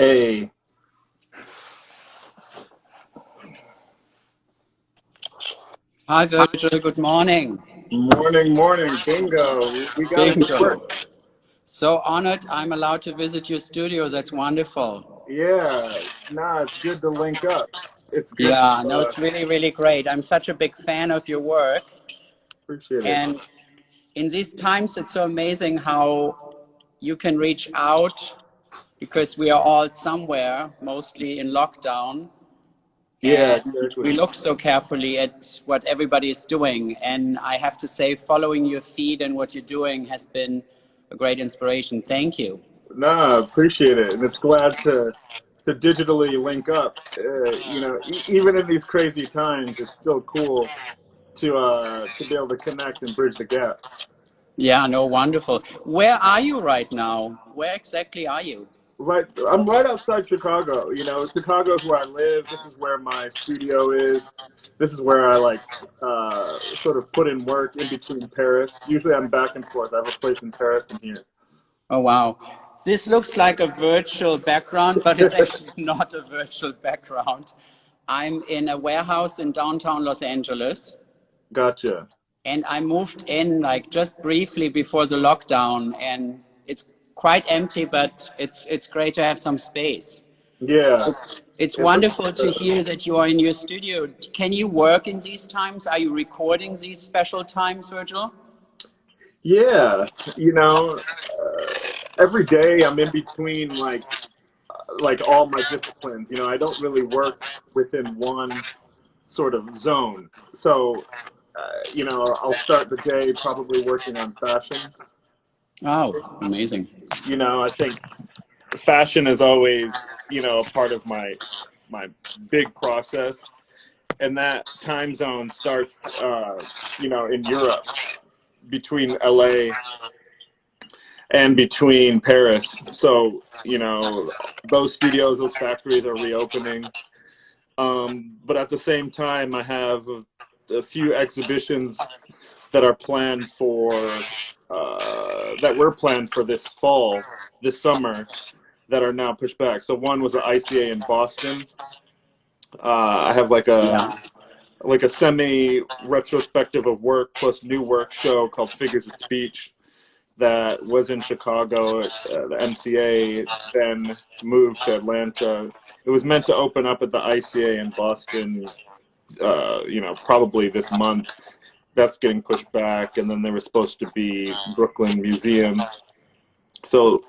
Hey, Hi Virgil, good morning. morning, bingo. We got it to Bingo. work. So honored I'm allowed to visit your studio. That's wonderful. Yeah, nah, it's good to link up. It's good Yeah, to no, it's really, really great. I'm such a big fan of your work. appreciate it. And in these times, it's so amazing how you can reach out because we are all somewhere, mostly in lockdown. Yeah, And we exactly. look so carefully at what everybody is doing. And I have to say, following your feed and what you're doing has been a great inspiration. Thank you. Nah, appreciate it, and it's glad to digitally link up. Even in these crazy times, it's still cool to be able to connect and bridge the gap. Yeah, no, wonderful. Where are you right now? Where exactly are you? Right, I'm right outside Chicago. Chicago is where I live. This is where my studio is. This is where I sort of put in work in between Paris. Usually I'm back and forth. I have a place in Paris and here. Oh, wow. This looks like a virtual background, but it's actually not a virtual background. I'm in a warehouse in downtown Los Angeles, Gotcha. and I moved in like just briefly before the lockdown, and it's quite empty, but it's great to have some space. Yeah. It's It looks wonderful to hear that you are in your studio. Can you work in these times? Are you recording these special times, Virgil? yeah, every day I'm in between all my disciplines. I don't really work within one sort of zone. So, I'll start the day probably working on fashion. Oh, amazing. I think fashion is always, a part of my big process, and that time zone starts, in Europe between LA and between Paris. So, those studios, those factories are reopening. But at the same time, I have a few exhibitions that are planned that were planned for this fall, this summer, that are now pushed back. So one was the ICA in Boston. I have Yeah. like a semi retrospective of work plus new work show called Figures of Speech that was in Chicago at the MCA, then moved to Atlanta. It was meant to open up at the ICA in Boston, probably this month. That's getting pushed back, and then there was supposed to be Brooklyn Museum. So,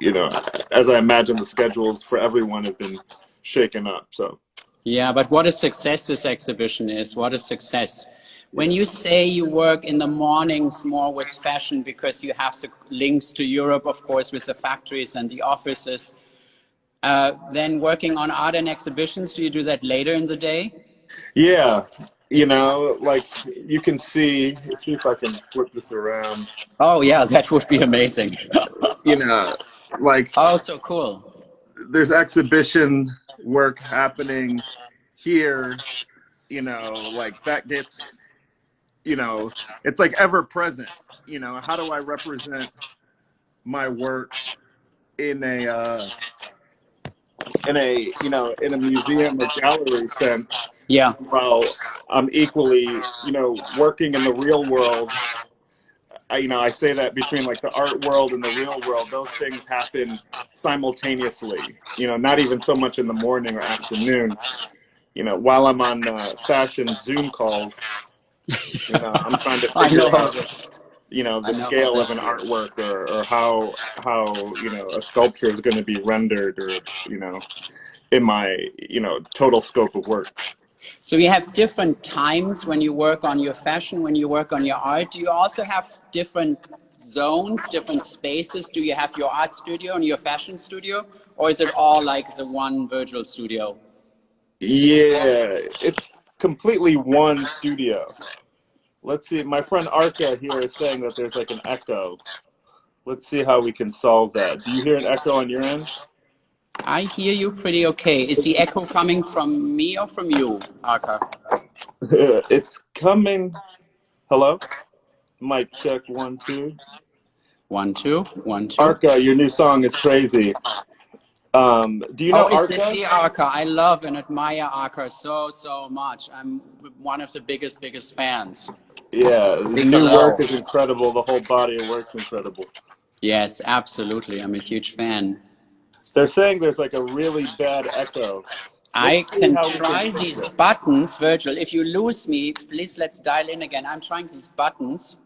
as I imagine, the schedules for everyone have been shaken up. So, Yeah, but what a success this exhibition is. What a success. When yeah. you say you work in the mornings more with fashion because you have the links to Europe, of course, with the factories and the offices, then working on art and exhibitions, do you do that later in the day? Yeah, like you can see if I can flip this around. Oh, yeah, that would be amazing. You know, like Oh, so cool. there's exhibition work happening here, like that gets, it's like ever present. How do I represent my work in a museum or gallery sense, Yeah. while I'm equally, working in the real world. I say that between like the art world and the real world, those things happen simultaneously. Not even so much in the morning or afternoon. While I'm on fashion Zoom calls, I'm trying to I figure know how out, that, the I know how scale of that an feels. artwork, or how a sculpture is going to be rendered, or in my total scope of work. So you have different times when you work on your fashion, when you work on your art. Do you also have different zones, different spaces? Do you have your art studio and your fashion studio? Or is it all like the one virtual studio? Yeah, it's completely one studio. Let's see. My friend Arca here is saying that there's like an echo. Let's see how we can solve that. Do you hear an echo on your end? I hear you pretty okay. Is the echo coming from me or from you, Arka? It's coming. Hello? Mic check, 1, 2. 1, 2, 1, 2. Arca, your new song is crazy. Do you know Oh, is this Arca? the Arca? I love and admire Arca so much. I'm one of the biggest fans. Yeah, his Big new work hello. is incredible. The whole body of work's incredible. Yes, absolutely. I'm a huge fan. They're saying there's like a really bad echo. I Let's see can how we can try fix these it. buttons, Virgil. If you lose me, please let's dial in again. I'm trying these buttons.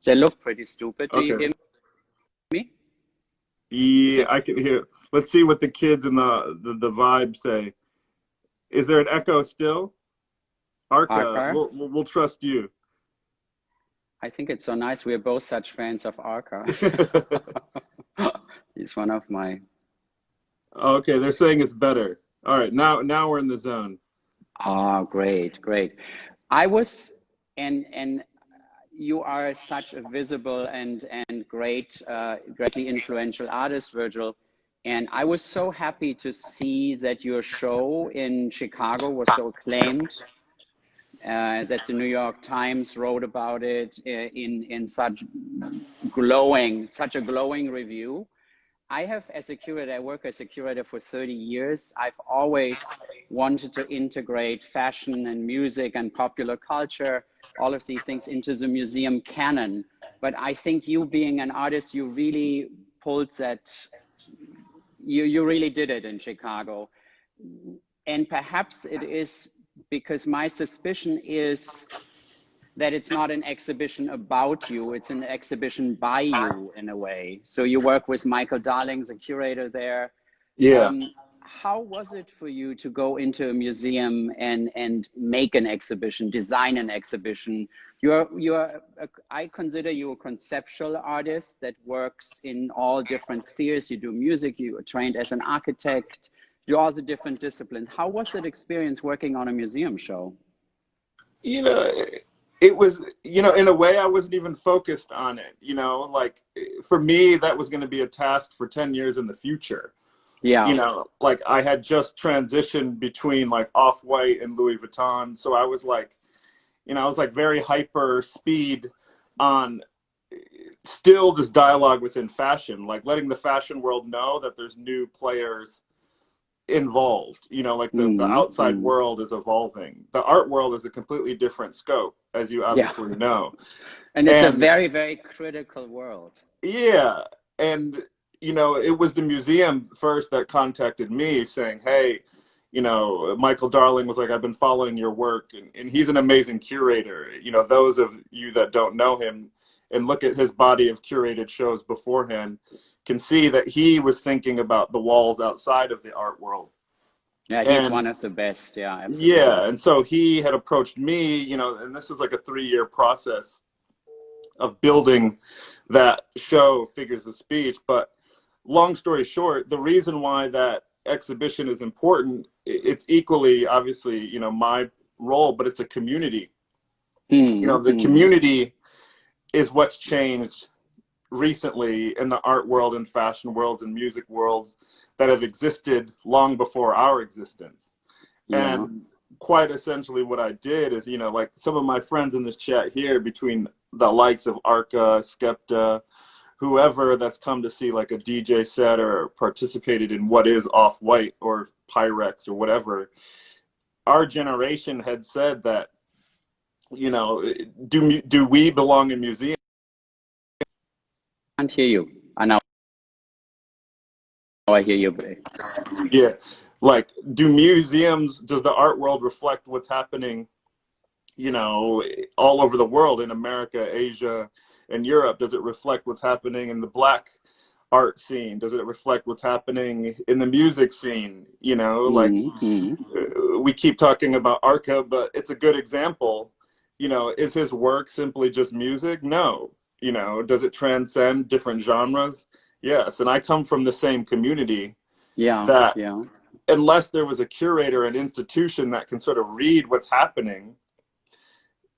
They look pretty stupid. Do you Okay. hear me? Is Yeah, it I can hear. Let's see what the kids in the vibe say. Is there an echo still? Arca, Arca? we'll trust you. I think it's so nice. We're both such fans of Arca. He's one of my. Okay, they're saying it's better. All right, now we're in the zone. Oh, great. I was, and you are such a visible and greatly influential artist, Virgil. And I was so happy to see that your show in Chicago was so acclaimed, that the New York Times wrote about it in such such a glowing review. I have, as a curator, I work as a curator for 30 years. I've always wanted to integrate fashion and music and popular culture, all of these things into the museum canon. But I think you being an artist, you really pulled that, you really did it in Chicago. And perhaps it is because my suspicion is that it's not an exhibition about you, it's an exhibition by you in a way. So you work with Michael Darling, the curator there. Yeah. How was it for you to go into a museum and make an exhibition, design an exhibition? I consider you a conceptual artist that works in all different spheres. You do music, you are trained as an architect, you do all the different disciplines. How was that experience working on a museum show? You know, it was, in a way I wasn't even focused on it, like for me, that was going to be a task for 10 years in the future. Yeah. Like I had just transitioned between like Off-White and Louis Vuitton. So I was like, very hyper speed on still this dialogue within fashion, like letting the fashion world know that there's new players involved, like the outside world is evolving. The art world is a completely different scope, as you Yeah. obviously know. And it's a And very critical world. yeah, and it was the museum first that contacted me saying, hey, Michael Darling was like, I've been following your work, and he's an amazing curator. Those of you that don't know him and look at his body of curated shows beforehand can see that he was thinking about the walls outside of the art world. Yeah, he's And one of the best. Yeah, absolutely. yeah, and so he had approached me, and this was like a 3-year process of building that show, Figures of Speech. But long story short, the reason why that exhibition is important, it's equally obviously, my role, but it's a community. The community is what's changed recently in the art world and fashion worlds and music worlds that have existed long before our existence. Yeah. And quite essentially what I did is, like some of my friends in this chat here, between the likes of Arca, Skepta, whoever that's come to see like a DJ set or participated in what is Off-White or Pyrex or whatever, our generation had said that, do we belong in museums? I can't hear you. I hear you. Yeah. Like, does the art world reflect what's happening, all over the world, in America, Asia, and Europe? Does it reflect what's happening in the Black art scene? Does it reflect what's happening in the music scene? Like we keep talking about Arca, but it's a good example. Is his work simply just music? No. Does it transcend different genres? Yes. And I come from the same community that unless there was a curator, an institution that can sort of read what's happening,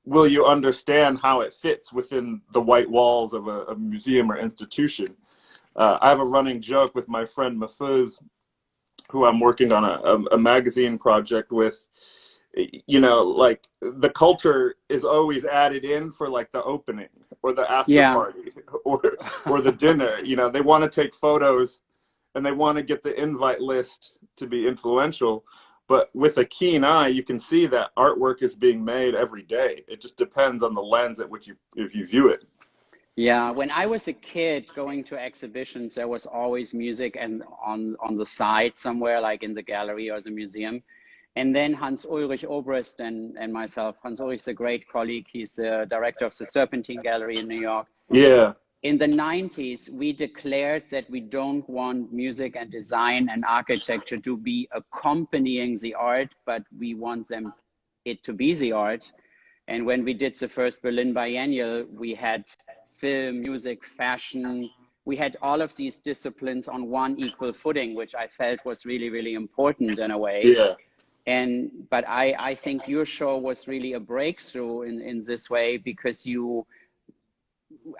will you understand how it fits within the white walls of a museum or institution? I have a running joke with my friend Mahfouz, who I'm working on a magazine project with. Like the culture is always added in for like the opening or the after party or the dinner. They want to take photos and they want to get the invite list to be influential. But with a keen eye, you can see that artwork is being made every day. It just depends on the lens at which if you view it. Yeah, when I was a kid going to exhibitions, there was always music and on the side somewhere, like in the gallery or the museum. And then Hans Ulrich Obrist and myself, Hans Ulrich is a great colleague. He's the director of the Serpentine Gallery in New York. Yeah. In the 90s, we declared that we don't want music and design and architecture to be accompanying the art, but we want it to be the art. And when we did the first Berlin Biennial, we had film, music, fashion. We had all of these disciplines on one equal footing, which I felt was really, really important in a way. Yeah. But I think your show was really a breakthrough in this way, because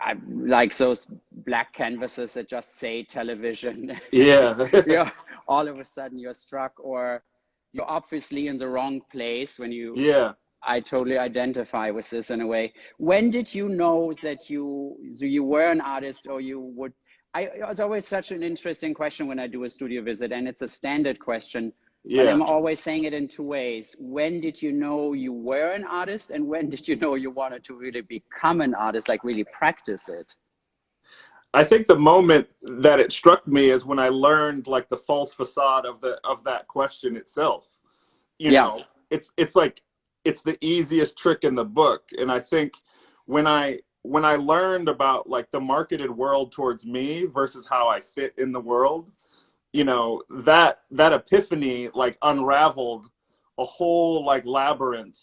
I like those black canvases that just say television. Yeah. Yeah, all of a sudden you're struck, or you're obviously in the wrong place when you. Yeah. I totally identify with this in a way. When did you know that you were an artist, or you would? It's always such an interesting question when I do a studio visit, and it's a standard question. But I'm always saying it in two ways. When did you know you were an artist, and when did you know you wanted to really become an artist, like really practice it? I think the moment that it struck me is when I learned like the false facade of that question itself. You know, it's like it's the easiest trick in the book. And I think when I learned about like the marketed world towards me versus how I fit in the world, you know, that epiphany like unraveled a whole like labyrinth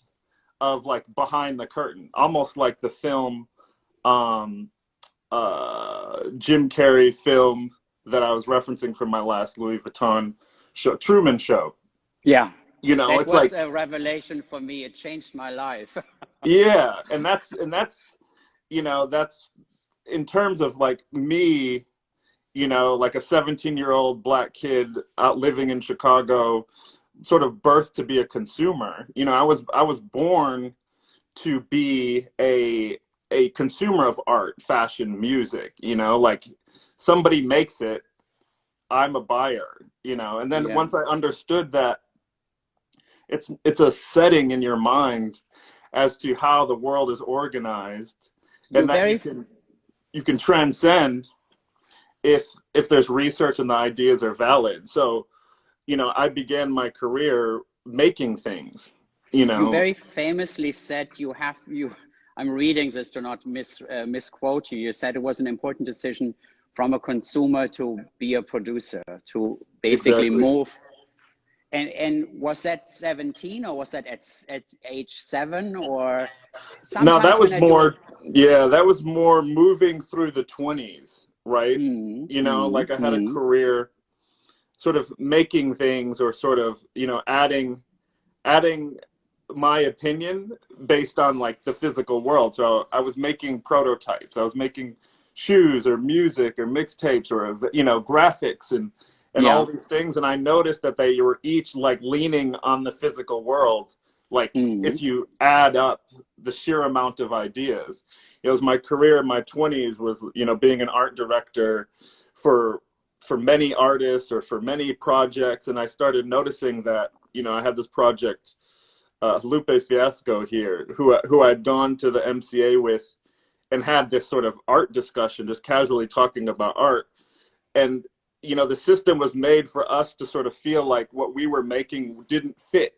of like behind the curtain, almost like the film Jim Carrey film that I was referencing from my last Louis Vuitton show, Truman Show. Yeah. You know, that it's was like a revelation for me. It changed my life. yeah, and that's you know, that's in terms of like me, you know, like a 17-year-old black kid out living in Chicago, sort of birthed to be a consumer. You know, I was born to be a consumer of art, fashion, music, you know, like somebody makes it, I'm a buyer, you know. And then once I understood that it's a setting in your mind as to how the world is organized, and that you can transcend if there's research and the ideas are valid. So, you know, I began my career making things, you know. You very famously said I'm reading this to not misquote you. You said it was an important decision from a consumer to be a producer, to basically move. And was that 17, or was that at age 7, or sometimes? No, that was more, that was more moving through the 20s, right? You know, like I had a career sort of making things, or sort of, you know, adding my opinion based on like the physical world. So I was making prototypes, I was making shoes or music or mixtapes or, you know, graphics and all these things. And I noticed that they were each like leaning on the physical world. Like if you add up the sheer amount of ideas, it was my career in my 20s was, you know, being an art director for many artists or for many projects. And I started noticing that, you know, I had this project, Lupe Fiasco here, who I'd gone to the MCA with and had this sort of art discussion, just casually talking about art. And, you know, the system was made for us to sort of feel like what we were making didn't fit,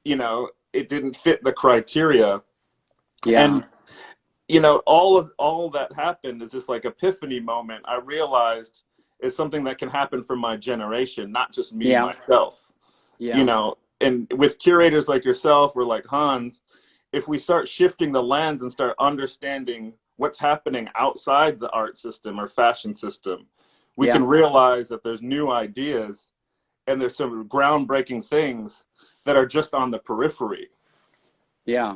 you know, it didn't fit the criteria. And, you know, all that happened is this like epiphany moment. I realized is something that can happen for my generation, not just me, myself, you know. And with curators like yourself or like Hans, if we start shifting the lens and start understanding what's happening outside the art system or fashion system, we can realize that there's new ideas and there's some groundbreaking things that are just on the periphery. Yeah.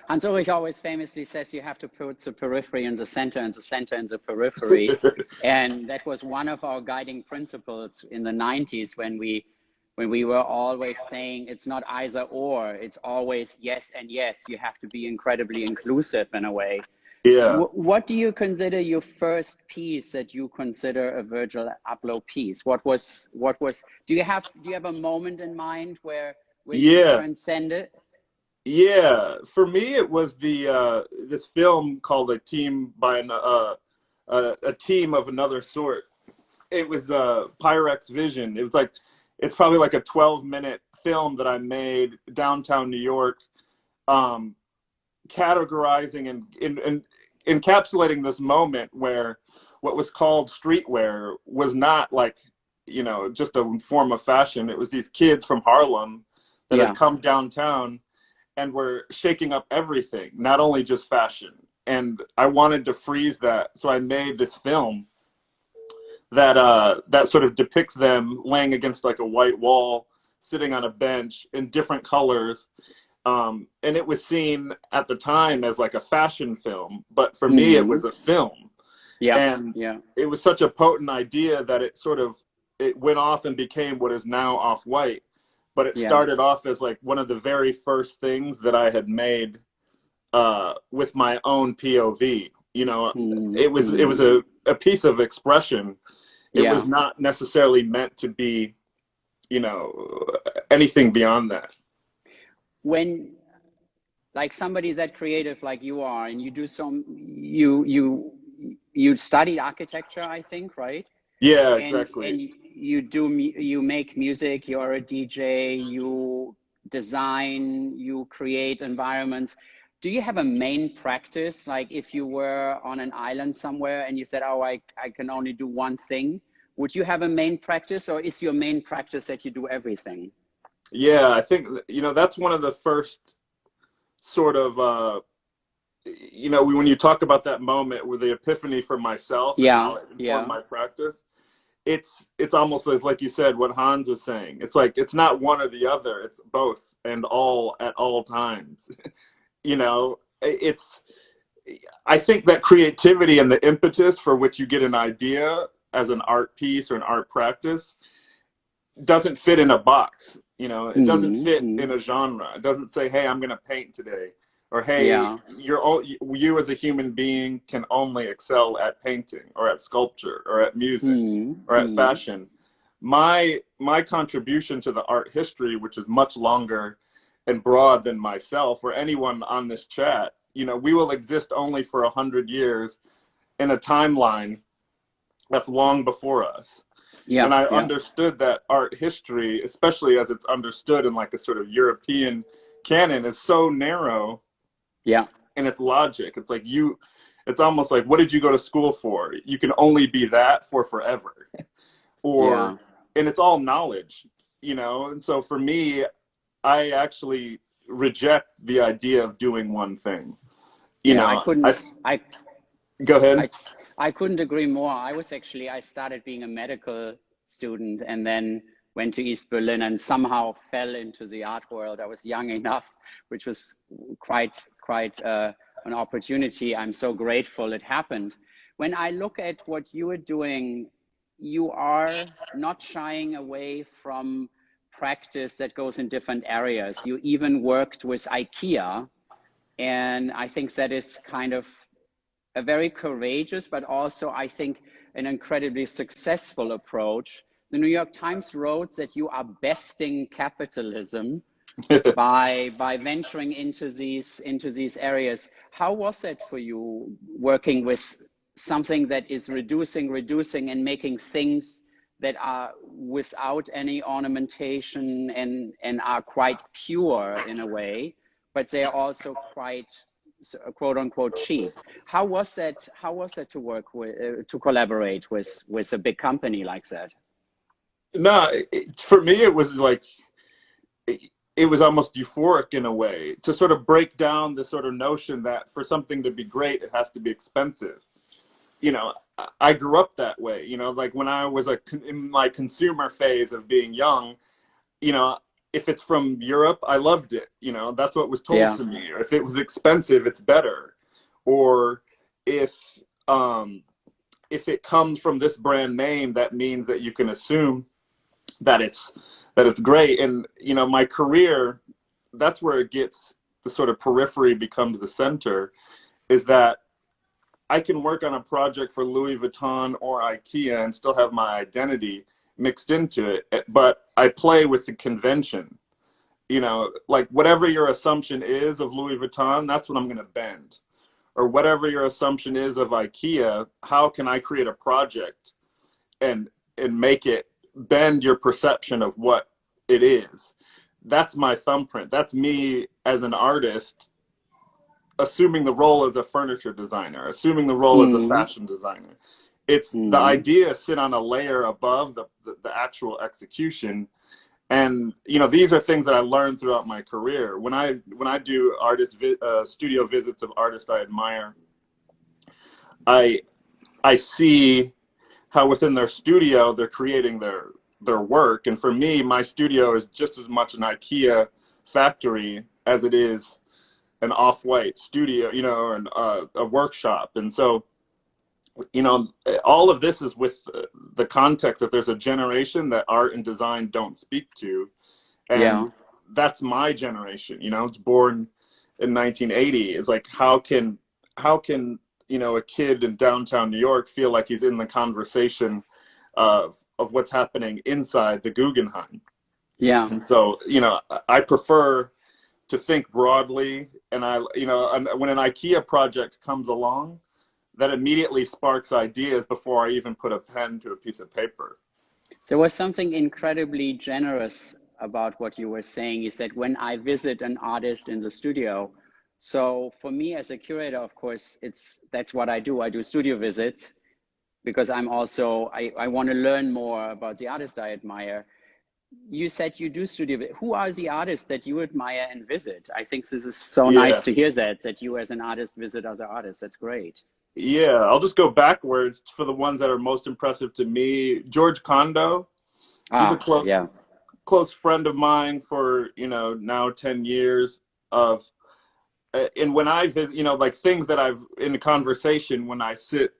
Hans Ulrich always famously says you have to put the periphery in the center and the center in the periphery. And that was one of our guiding principles in the 90s when we were always saying it's not either or, it's always yes and yes. You have to be incredibly inclusive in a way. Yeah. What do you consider your first piece that you consider a Virgil Abloh piece? Do you have a moment in mind where you Yeah. transcended? Yeah. For me, it was the this film called A Team by a Team of Another Sort. It was Pyrex Vision. It was like, it's probably like a 12-minute film that I made downtown New York, categorizing and encapsulating this moment where what was called streetwear was not like, just a form of fashion. It was these kids from Harlem that had Yeah. come downtown and were shaking up everything, not only just fashion. And I wanted to freeze that, so I made this film that sort of depicts them laying against like a white wall, sitting on a bench in different colors. And it was seen at the time as like a fashion film, but for me it was a film. Yeah. And Yeah. it was such a potent idea that it went off and became what is now Off-White. But it Yeah. started off as like one of the very first things that I had made with my own POV. It was a piece of expression. It was Yeah. not necessarily meant to be, anything beyond that. When like somebody that creative like you are, and you do you studied architecture, I think, right? Yeah, And exactly. you make music, you're a DJ, you design, you create environments. Do you have a main practice? Like if you were on an island somewhere and you said, oh, I can only do one thing, would you have a main practice, or is your main practice that you do everything? Yeah, I think, that's one of the first sort of, when you talk about that moment with the epiphany for myself and Yeah, how it informed yeah. my practice, it's almost as, like you said, what Hans was saying. It's like, it's not one or the other, it's both and all at all times. It's, I think that creativity and the impetus for which you get an idea as an art piece or an art practice doesn't fit in a box. It doesn't fit in a genre. It doesn't say, hey, I'm going to paint today, or hey, Yeah. you as a human being can only excel at painting or at sculpture or at music or at fashion. My contribution to the art history, which is much longer and broad than myself or anyone on this chat, we will exist only for 100 years in a timeline that's long before us. Yeah, And I yeah, understood that art history, especially as it's understood in like a sort of European canon, is so narrow yeah, in its logic. It's like it's almost like, what did you go to school for? You can only be that for forever. yeah. And it's all knowledge, And so for me, I actually reject the idea of doing one thing. Yeah, I couldn't, Go ahead. I, I couldn't agree more. I started being a medical student and then went to East Berlin and somehow fell into the art world. I was young enough, which was quite an opportunity. I'm so grateful it happened. When I look at what you are doing, you are not shying away from practice that goes in different areas. You even worked with IKEA, and I think that is kind of a very courageous, but also I think an incredibly successful approach. The New York Times wrote that you are besting capitalism by venturing into these areas. How was that for you, working with something that is reducing and making things that are without any ornamentation and are quite pure in a way, but they are also quite quote unquote cheap? How was that to work with, to collaborate with a big company like that? No, for me, it was like, it was almost euphoric in a way to sort of break down the sort of notion that for something to be great, it has to be expensive. I grew up that way, like when I was in my consumer phase of being young, if it's from Europe, I loved it. That's what was told Yeah, to me. Or if it was expensive, it's better. Or if it comes from this brand name, that means that you can assume that it's great. And my career, that's where it gets, the sort of periphery becomes the center, is that I can work on a project for Louis Vuitton or IKEA and still have my identity mixed into it, but I play with the convention. You know, like whatever your assumption is of Louis Vuitton, that's what I'm going to bend. Or whatever your assumption is of IKEA, how can I create a project and make it bend your perception of what it is? That's my thumbprint. That's me as an artist assuming the role as a furniture designer, assuming the role as a fashion designer. It's the idea sit on a layer above the actual execution. And, you know, these are things that I learned throughout my career. When I do studio visits of artists I admire, I see how within their studio they're creating their work. And for me, my studio is just as much an IKEA factory as it is an Off-White studio, you know, or a workshop. And so, you know, all of this is with the context that there's a generation that art and design don't speak to. And that's my generation, you know, it's born in 1980. It's like, how can, you know, a kid in downtown New York feel like he's in the conversation of what's happening inside the Guggenheim? Yeah. And so, you know, I prefer to think broadly, and you know, when an IKEA project comes along, that immediately sparks ideas before I even put a pen to a piece of paper. There was something incredibly generous about what you were saying, is that when I visit an artist in the studio, so for me as a curator, of course, that's what I do. I do studio visits because I'm also, I want to learn more about the artist I admire. You said you do studio. Who are the artists that you admire and visit? I think this is so nice to hear that you as an artist visit other artists. That's great. Yeah, I'll just go backwards for the ones that are most impressive to me. George Condo, he's a close friend of mine for, you know, now 10 years of, and when I visit, you know, like things that I've in a conversation, when I sit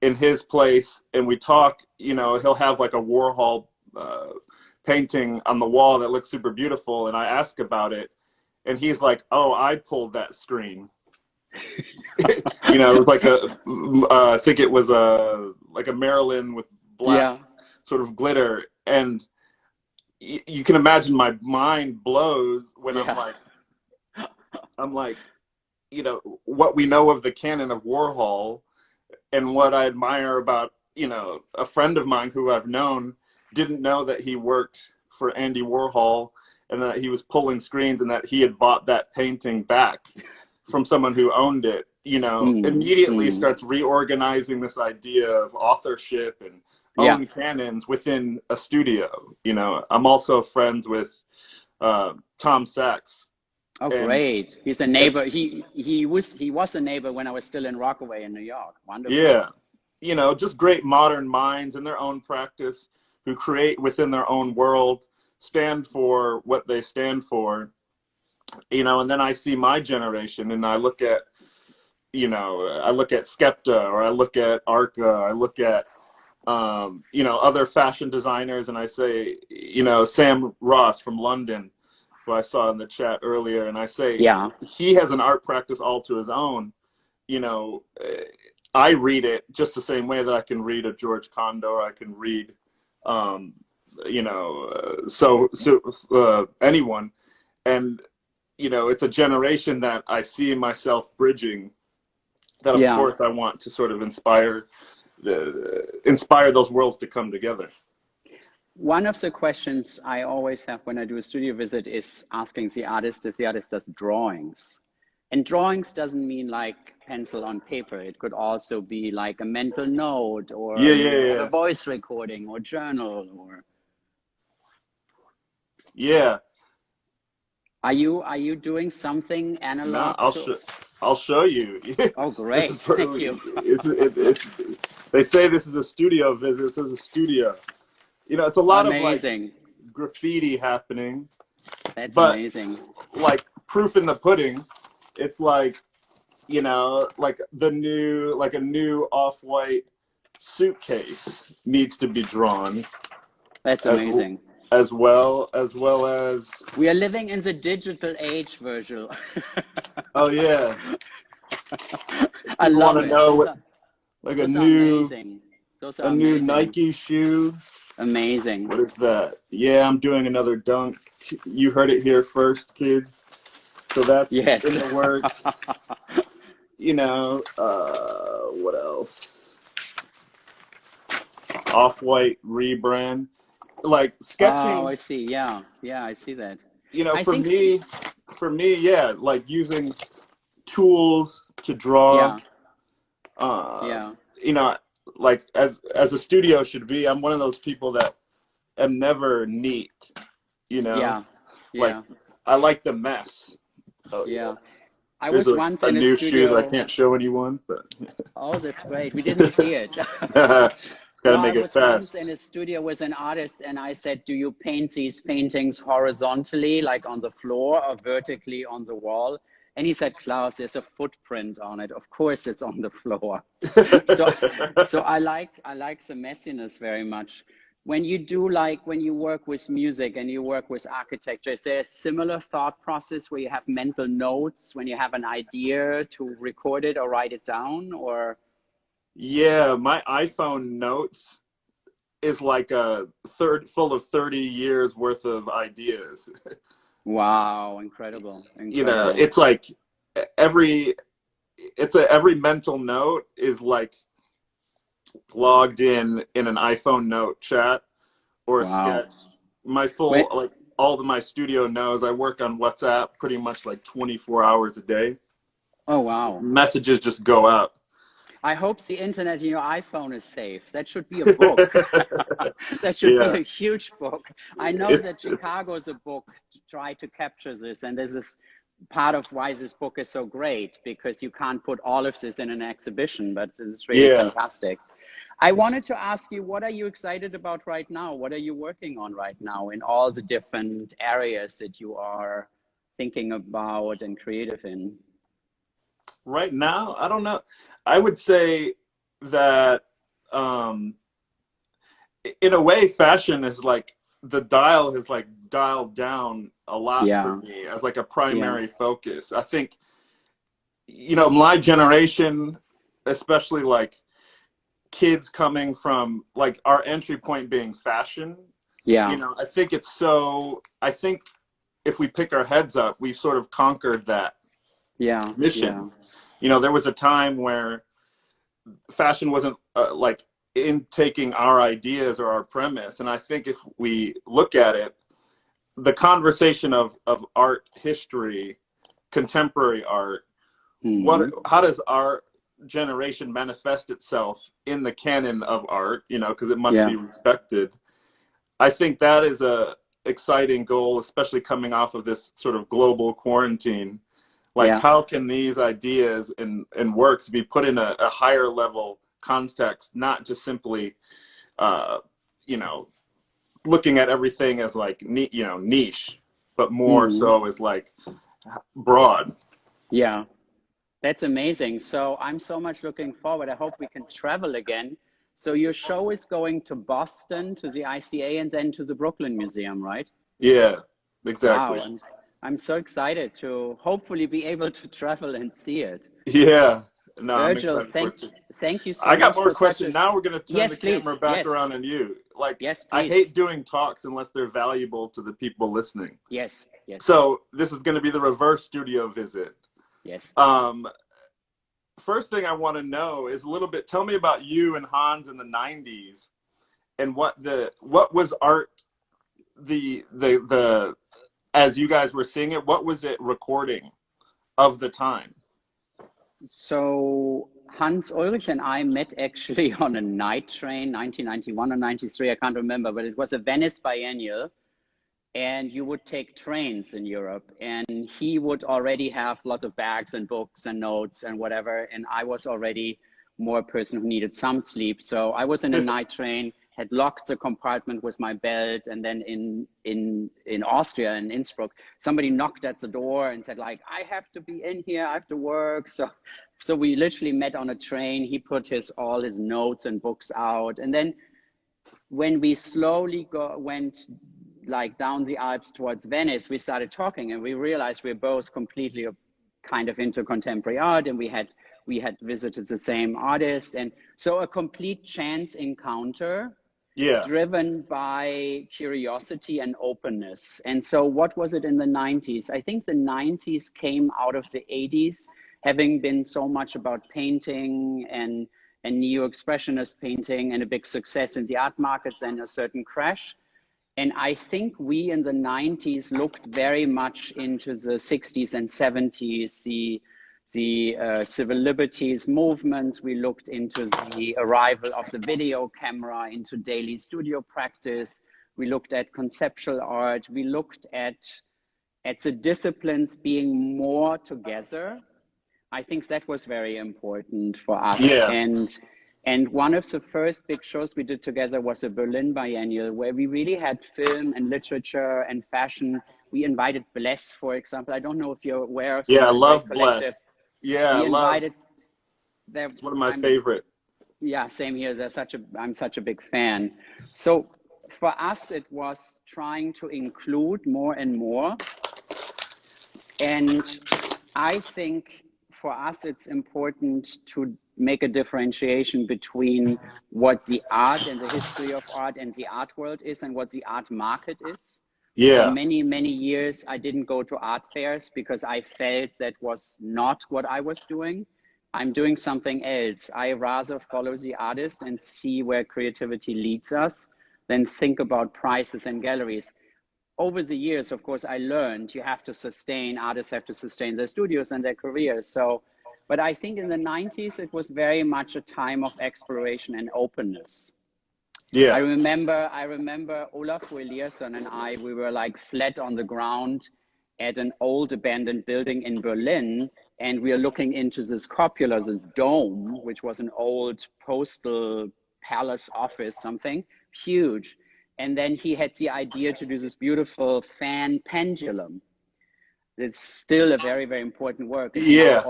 in his place and we talk, you know, he'll have like a Warhol painting on the wall that looks super beautiful, and I ask about it, and he's like, "Oh, I pulled that screen." You know, it was like I think it was like a Marilyn with black sort of glitter, and you can imagine my mind blows when I'm like, you know, what we know of the canon of Warhol and what I admire about, you know, a friend of mine who I've known didn't know that he worked for Andy Warhol and that he was pulling screens and that he had bought that painting back from someone who owned it, you know, immediately starts reorganizing this idea of authorship and own canons within a studio. You know, I'm also friends with Tom Sachs. Oh, great. He's a neighbor. He was a neighbor when I was still in Rockaway in New York. Wonderful. Yeah. You know, just great modern minds in their own practice who create within their own world, stand for what they stand for, you know. And then I see my generation and I look at, you know, I look at Skepta, or I look at Arca, I look at, you know, other fashion designers, and I say, you know, Sam Ross from London, who I saw in the chat earlier, and I say, he has an art practice all to his own. You know, I read it just the same way that I can read a George Condo, or I can read, you know, anyone. And, you know, it's a generation that I see myself bridging, that of course I want to sort of inspire those worlds to come together. One of the questions I always have when I do a studio visit is asking the artist if the artist does drawings. And drawings doesn't mean like pencil on paper. It could also be like a mental note, or a voice recording, or journal, or. Yeah. Are you doing something analog? No, I'll show you. Oh, great! Thank you. They say this is a studio visit. This is a studio. You know, it's a lot of like graffiti happening. That's amazing. Like proof in the pudding. It's like, you know, like a new Off-White suitcase needs to be drawn. That's amazing. As well as we are living in the digital age, Virgil. Oh yeah. If I people want love to it. know what, like Those are amazing. Those are a new amazing. Nike shoe. Amazing. What is that? Yeah, I'm doing another dunk. You heard it here first, kids. So that's Yes. in the works. You know, what else? Off-White rebrand. Like Oh, sketching, I see. Yeah. Yeah, I see that. you know, I think, for me, yeah, like using tools to draw, yeah. uh, Yeah. you know, like as a studio should be, I'm one of those people that am never neat, you know? Yeah. Like Yeah. I like the mess. Oh yeah. Yeah. I Here's was once a in a new shoe that I studio. can't show anyone, but Oh, that's great. We didn't see it. it's got No, to I make it was once in fast. a studio with an artist and I said, do you paint these paintings horizontally, like on the floor, or vertically on the wall? And he said, Klaus, there's a footprint on it. Of course it's on the floor. So so I like the messiness very much. When you do, like when you work with music and you work with architecture, is there a similar thought process where you have mental notes when you have an idea to record it or write it down, or? Yeah, my iPhone notes is like a third full of 30 years worth of ideas. Wow, incredible, You know, incredible. it's like every every mental note is like logged in an iPhone note chat or a Wow. sketch. My When, full like all of my studio knows I work on WhatsApp pretty much like 24 hours a day. oh, wow. Messages just go out. I hope the internet in your iPhone is safe. That should be a book. That should be Yeah, a huge book. I know that it's Chicago is a book to try to capture this, and this is part of why this book is so great, because you can't put all of this in an exhibition, but this is really yeah. fantastic. I wanted to ask you, what are you excited about right now? What are you working on right now in all the different areas that you are thinking about and creative in? Right now, I don't know. I would say that um, in a way, fashion is like the dial has like dialed down a lot for Yeah, me as like a yeah, primary focus. I think, you know, my generation, especially like kids coming from like our entry point being fashion, you yeah, know, I think if we pick our heads up, we've sort of conquered that yeah, mission. yeah, You know, there was a time where fashion wasn't like in taking our ideas or our premise. And I think if we look at it, the conversation of art history, contemporary art, hmm, how does our generation manifest itself in the canon of art, you know, because it must yeah, be respected. I think that is a exciting goal, especially coming off of this sort of global quarantine. Like, yeah, how can these ideas and works be put in a higher level context, not just simply, uh, you know, looking at everything as like, you know, niche, but more hmm, so as like broad. yeah. That's amazing. So I'm so much looking forward. I hope we can travel again. So your show is going to Boston, to the ICA, and then to the Brooklyn Museum, right? Yeah, exactly. Wow, I'm so excited to hopefully be able to travel and see it. Yeah, no, I'm Virgil, excited for it too. thank you so I got much more for such questions. a, Now we're going to turn yes, the camera please. back Yes, around on you. Like, yes, I please. hate doing talks unless they're valuable to the people listening. Yes, yes, So this is going to be the reverse studio visit. yes. Um, First thing I want to know is a little bit, tell me about you and Hans in the 90s and what was art, the as you guys were seeing it, what was it recording of the time? So Hans Ulrich and I met actually on a night train, 1991 or 93, I can't remember, but it was a Venice biennial. And you would take trains in Europe, and he would already have a lot of bags and books and notes and whatever. And I was already more a person who needed some sleep. So I was in a night train, had locked the compartment with my belt, and then in Austria, in Innsbruck, somebody knocked at the door and said, like, I have to be in here, I have to work. So we literally met on a train. He put all his notes and books out, and then when we slowly went like down the Alps towards Venice, we started talking and we realized we're both completely kind of into contemporary art, and we had visited the same artist, and so a complete chance encounter, Yeah. driven by curiosity and openness. And so what was it in the 90s? I think the 90s came out of the 80s, having been so much about painting and neo-expressionist painting and a big success in the art markets and a certain crash. And I think we in the 90s looked very much into the 60s and 70s, the civil liberties movements. We looked into the arrival of the video camera into daily studio practice. We looked at conceptual art. We looked at the disciplines being more together. I think that was very important for us. Yeah. And one of the first big shows we did together was a Berlin biennial, where we really had film and literature and fashion. We invited Bless, for example. I don't know if you're aware of Yeah, I the love collective. Bless. Yeah, We I love. invited them. It's one of my favorite. Yeah, same here. I'm such a big fan. So for us, it was trying to include more and more. And I think for us, it's important to make a differentiation between what the art and the history of art and the art world is and what the art market is. Yeah. For many, many years, I didn't go to art fairs because I felt that was not what I was doing. I'm doing something else. I rather follow the artist and see where creativity leads us than think about prices and galleries. Over the years, of course, I learned artists have to sustain their studios and their careers. So, but I think in the 90s, it was very much a time of exploration and openness. Yeah. I remember Olaf Eliasson and I, we were like flat on the ground at an old abandoned building in Berlin. And we are looking into this cupola, this dome, which was an old postal palace office, something huge. And then he had the idea to do this beautiful fan pendulum. It's still a very, very important work. It's now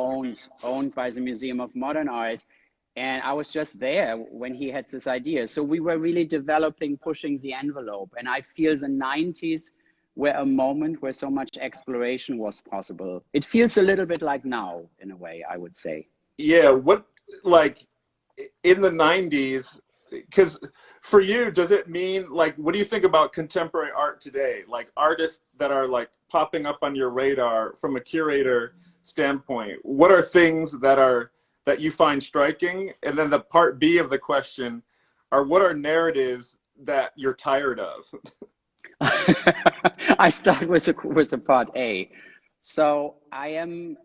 owned by the Museum of Modern Art. And I was just there when he had this idea. So we were really pushing the envelope. And I feel the 90s were a moment where so much exploration was possible. It feels a little bit like now, in a way, I would say. Yeah, what, like, in the 90s, because for you, does it mean, like, what do you think about contemporary art today? Like, artists that are, like, popping up on your radar from a curator standpoint, what are things that you find striking? And then the part B of the question are, what are narratives that you're tired of? I start with the part A. So I am,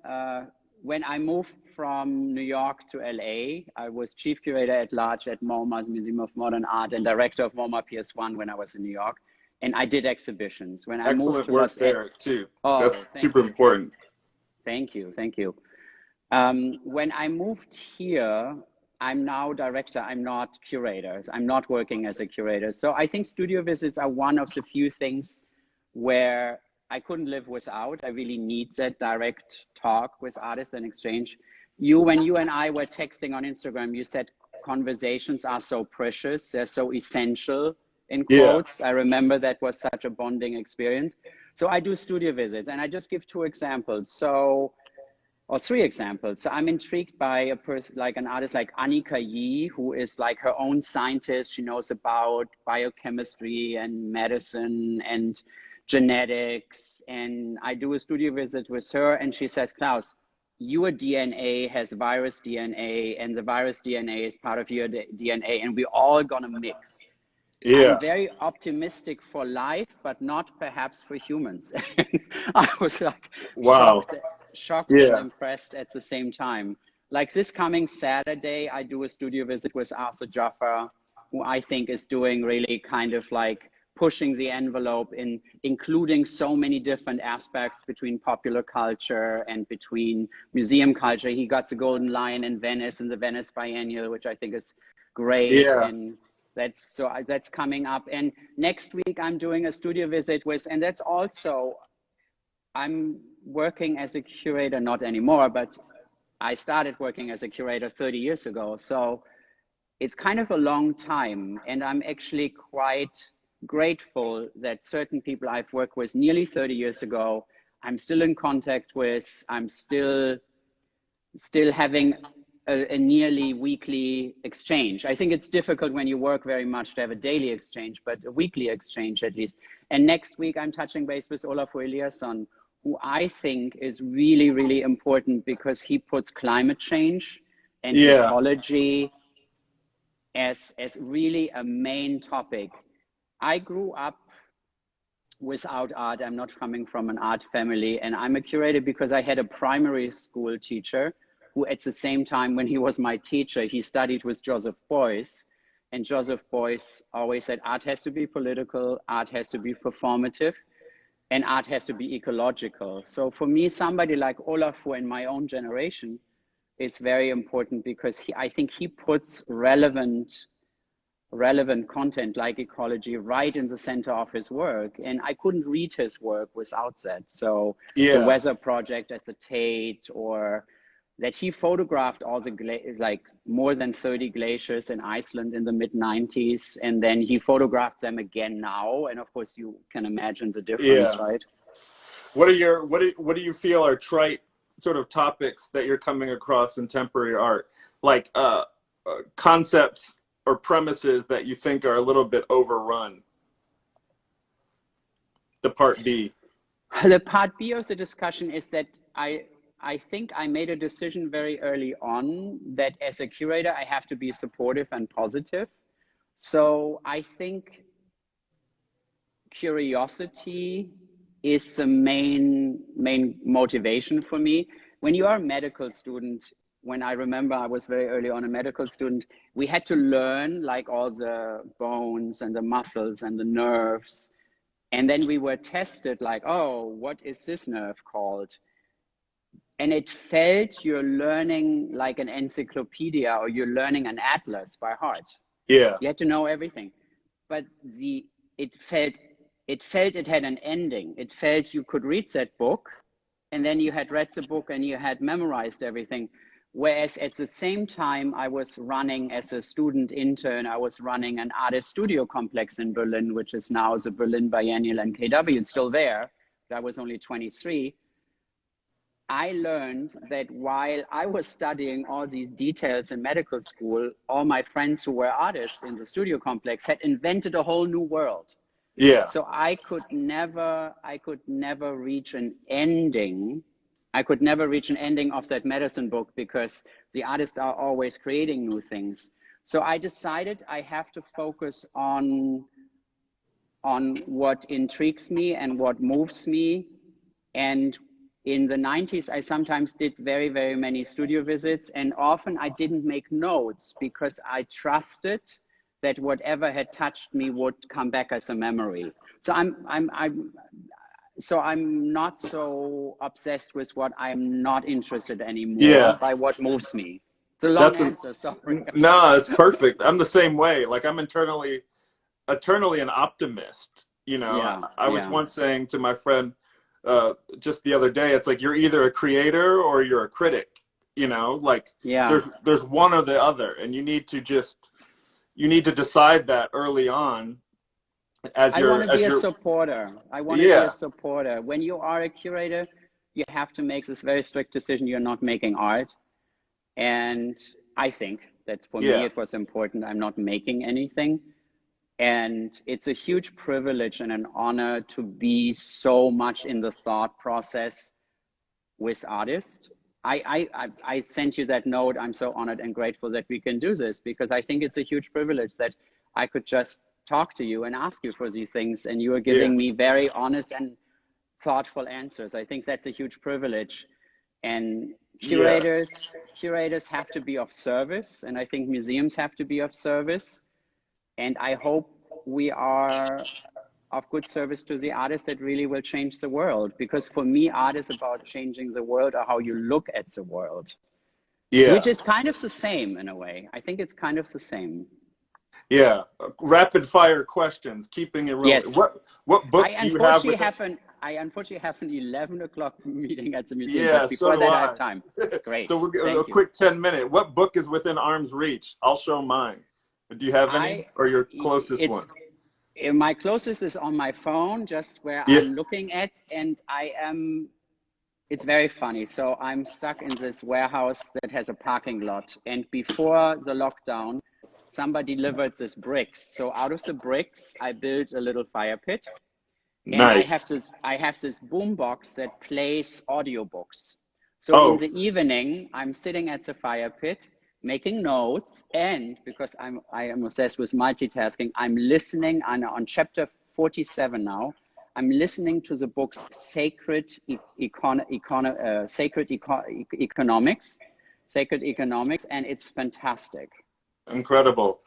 when I moved from New York to LA, I was chief curator at large at MoMA's Museum of Modern Art and director of MoMA PS1 when I was in New York. And I did exhibitions. When I moved to work there too. Oh, that's super important. Thank you. When I moved here, I'm now director, I'm not curator. I'm not working as a curator. So I think studio visits are one of the few things where I couldn't live without. I really need that direct talk with artists and exchange. When you and I were texting on Instagram, you said conversations are so precious. They're so essential, in quotes. Yeah. I remember that was such a bonding experience. So I do studio visits, and I just give 2 examples. Or 3 examples. So I'm intrigued by a person, like an artist like Annika Yi, who is like her own scientist. She knows about biochemistry and medicine and genetics. And I do a studio visit with her, and she says, Klaus, your DNA has virus DNA, and the virus DNA is part of your DNA, and we're all gonna mix. Yeah. I'm very optimistic for life, but not perhaps for humans. I was like, wow. shocked and impressed at the same time. Like this coming Saturday, I do a studio visit with Arthur Jaffa, who I think is doing really kind of like pushing the envelope in including so many different aspects between popular culture and between museum culture. He got the Golden Lion in Venice in the Venice Biennial, which I think is great. Yeah. And that's coming up. And next week I'm doing a studio visit with, and that's also, I'm working as a curator, not anymore, but I started working as a curator 30 years ago. So it's kind of a long time. And I'm actually quite grateful that certain people I've worked with nearly 30 years ago I'm still in contact with. I'm still having a nearly weekly exchange. I think it's difficult when you work very much to have a daily exchange, but a weekly exchange at least. And next week I'm touching base with Olafur Eliasson, who I think is really, really important because he puts climate change and ecology as really a main topic. I grew up without art. I'm not coming from an art family, and I'm a curator because I had a primary school teacher who at the same time when he was my teacher, he studied with Joseph Beuys, and Joseph Beuys always said art has to be political, art has to be performative, and art has to be ecological. So for me, somebody like Olafur in my own generation is very important because I think he puts relevant content like ecology right in the center of his work. And I couldn't read his work without that. So the Weather Project at the Tate, or that he photographed all the like more than 30 glaciers in Iceland in the mid-90s, and then he photographed them again now. And of course, you can imagine the difference, right? What do you feel are trite sort of topics that you're coming across in temporary art, like concepts or premises that you think are a little bit overrun? The part B. The part B of the discussion is that I think I made a decision very early on that as a curator, I have to be supportive and positive. So I think curiosity is the main motivation for me. When you are a medical student, when I remember I was very early on a medical student, we had to learn like all the bones and the muscles and the nerves. And then we were tested like, oh, what is this nerve called? And it felt you're learning like an encyclopedia or you're learning an atlas by heart. Yeah. You had to know everything. But it felt it had an ending. It felt you could read that book and then you had read the book and you had memorized everything. Whereas at the same time, I was running as a student intern, I was running an artist studio complex in Berlin, which is now the Berlin Biennial and KW. It's still there, but I was only 23. I learned that while I was studying all these details in medical school, all my friends who were artists in the studio complex had invented a whole new world. Yeah. So I could never reach an ending. I could never reach an ending of that medicine book because the artists are always creating new things. So I decided I have to focus on what intrigues me and what moves me. And in the 90s, I sometimes did very, very many studio visits, and often I didn't make notes because I trusted that whatever had touched me would come back as a memory. So I'm not so obsessed with what I'm not interested anymore by what moves me. It's a long answer, sorry. No, it's perfect. I'm the same way. Like I'm eternally an optimist. You know, I was once saying to my friend just the other day, it's like you're either a creator or you're a critic. You know, like there's one or the other, and you need to decide that early on. I want to be a supporter. I want to be a supporter. When you are a curator, you have to make this very strict decision. You're not making art. And I think that's for me, it was important. I'm not making anything. And it's a huge privilege and an honor to be so much in the thought process with artists. I sent you that note. I'm so honored and grateful that we can do this because I think it's a huge privilege that I could just talk to you and ask you for these things, and you are giving me very honest and thoughtful answers. I think that's a huge privilege. And curators have to be of service, and I think museums have to be of service. And I hope we are of good service to the artists that really will change the world. Because for me, art is about changing the world or how you look at the world. Yeah. Which is kind of the same in a way. I think it's kind of the same. Yeah. Rapid fire questions, keeping it real. Yes. What book do you have? I unfortunately have an 11 o'clock meeting at the museum, but before that I have time. Great. So we'll get a quick 10-minute. What book is within arm's reach? I'll show mine. Do you have any or your closest one? My closest is on my phone, just where Yeah. I'm looking at, and it's very funny. So I'm stuck in this warehouse that has a parking lot, and before the lockdown, somebody delivered this bricks. So out of the bricks, I built a little fire pit, and Nice. I have this boom box that plays audiobooks. So in Oh, the evening, I'm sitting at the fire pit making notes, and because I am obsessed with multitasking, I'm listening. I'm on chapter 47 now. I'm listening to the book's Sacred Economics, and it's fantastic. incredible.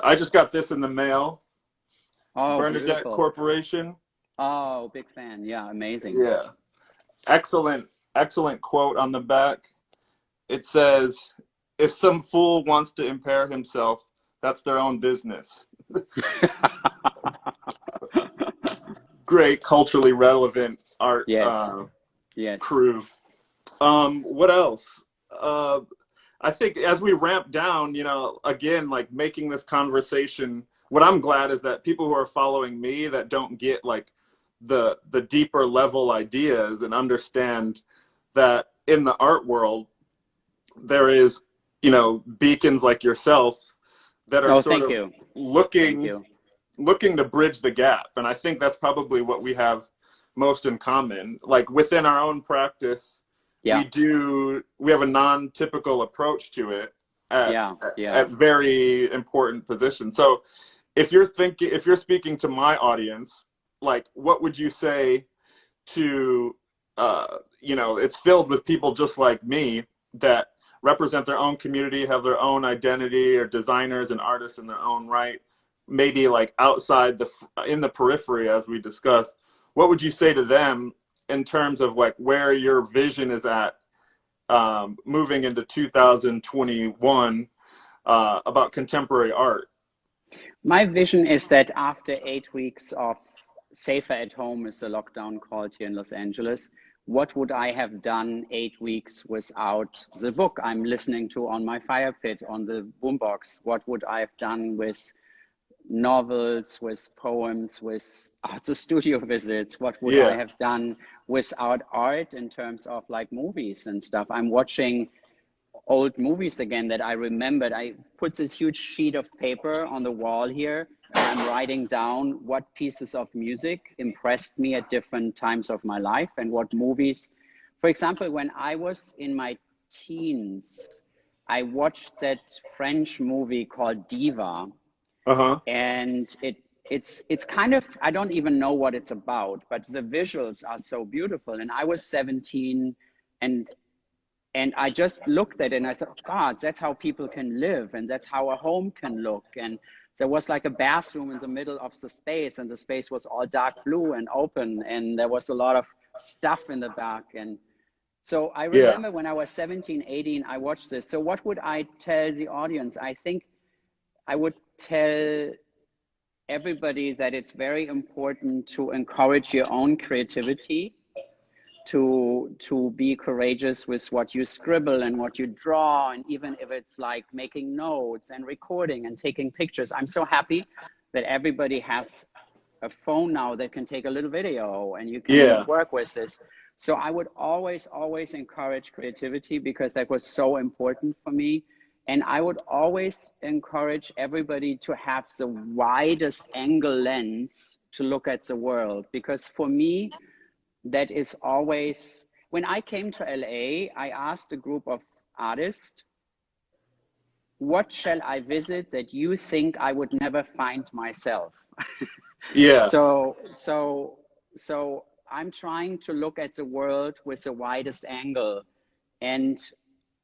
I just got this in the mail. Oh, Bernadette beautiful. Corporation. Oh, big fan. Yeah, amazing. Yeah. Excellent, excellent quote on the back. It says, if some fool wants to impair himself, that's their own business. Great, culturally relevant art Yes, yes. crew. What else? I think as we ramp down, you know, again, like making this conversation, what I'm glad is that people who are following me that don't get like the deeper level ideas and understand that in the art world, there is, you know, beacons like yourself that are Oh, sort thank of you. Thank looking you. looking to bridge the gap. And I think that's probably what we have most in common. Like within our own practice, Yeah, we have a non-typical approach to it at yeah, yeah. at very important positions. So if you're speaking to my audience, like what would you say to you know, it's filled with people just like me that represent their own community, have their own identity, or designers and artists in their own right, maybe like outside in the periphery, as we discussed. What would you say to them in terms of like where your vision is at, moving into 2021, about contemporary art? My vision is that after 8 weeks of safer at home, as the lockdown called here in Los Angeles, what would I have done 8 weeks without the book I'm listening to on my fire pit on the boombox? What would I have done with novels, with poems, with the studio visits? What would I Yeah, have done without art in terms of like movies and stuff? I'm watching old movies again that I remembered. I put this huge sheet of paper on the wall here, and I'm writing down what pieces of music impressed me at different times of my life and what movies. For example, when I was in my teens, I watched that French movie called Diva, uh-huh, and it's kind of, I don't even know what it's about, but the visuals are so beautiful. And I was 17, and I just looked at it and I thought, oh God, that's how people can live, and that's how a home can look. And there was like a bathroom in the middle of the space, and the space was all dark blue and open, and there was a lot of stuff in the back. And so I yeah, remember when I was 17, 18, I watched this. So what would I tell the audience? I think I would tell everybody that it's very important to encourage your own creativity, to be courageous with what you scribble and what you draw, and even if it's like making notes and recording and taking pictures. I'm so happy that everybody has a phone now that can take a little video and you can yeah, work with this. So I would always encourage creativity, because that was so important for me. And I would always encourage everybody to have the widest angle lens to look at the world, because for me, that is always, when I came to LA, I asked a group of artists, what shall I visit that you think I would never find myself? yeah, So I'm trying to look at the world with the widest angle, and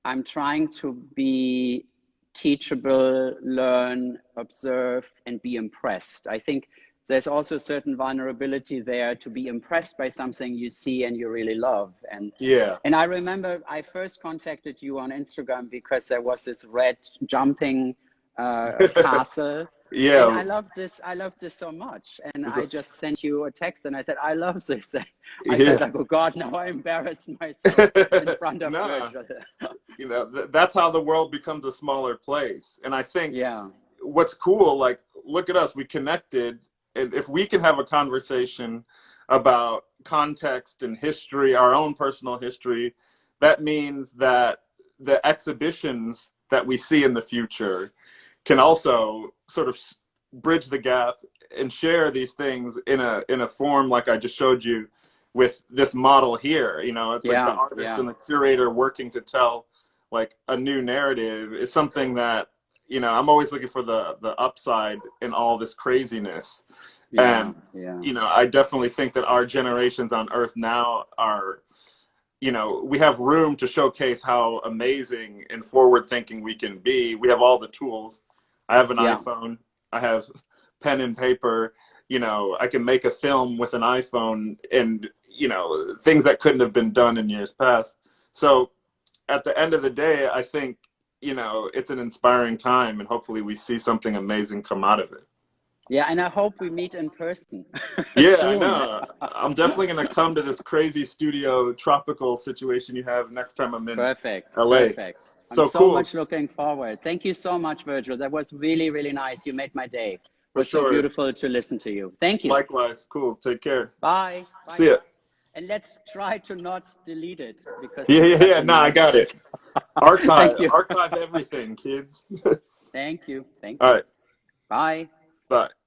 I'm trying to be teachable, learn, observe, and be impressed. I think there's also a certain vulnerability there to be impressed by something you see and you really love. yeah. And I remember I first contacted you on Instagram because there was this red jumping castle. And Yeah, I loved this so much. And it's I a, just sent you a text and I said, I love this. I felt yeah. like, oh God, now I embarrassed myself in front of Nah, Virgil. you know, that's how the world becomes a smaller place. And I think Yeah. what's cool, like, look at us, we connected, if we can have a conversation about context and history, our own personal history, that means that the exhibitions that we see in the future can also sort of bridge the gap and share these things in a form like I just showed you with this model here. You know, it's like the artist and the curator working to tell like a new narrative is something that, you know, I'm always looking for the upside in all this craziness. You know, I definitely think that our generations on Earth now are, you know, we have room to showcase how amazing and forward thinking we can be. We have all the tools. I have an iPhone. I have pen and paper. You know, I can make a film with an iPhone, and, you know, things that couldn't have been done in years past. So at the end of the day, I think, you know, it's an inspiring time, and hopefully we see something amazing come out of it. Yeah, and I hope we meet in person. Yeah, I know. I'm definitely going to come to this crazy studio tropical situation you have next time I'm in LA. Perfect. So I'm so much looking forward. Thank you so much, Virgil. That was really, really nice. You made my day. It was so beautiful to listen to you. Thank you. Likewise. Cool. Take care. Bye. See ya. And let's try to not delete it, because yeah. No, I got it. Archive everything, kids. Thank you. All right. Bye. Bye.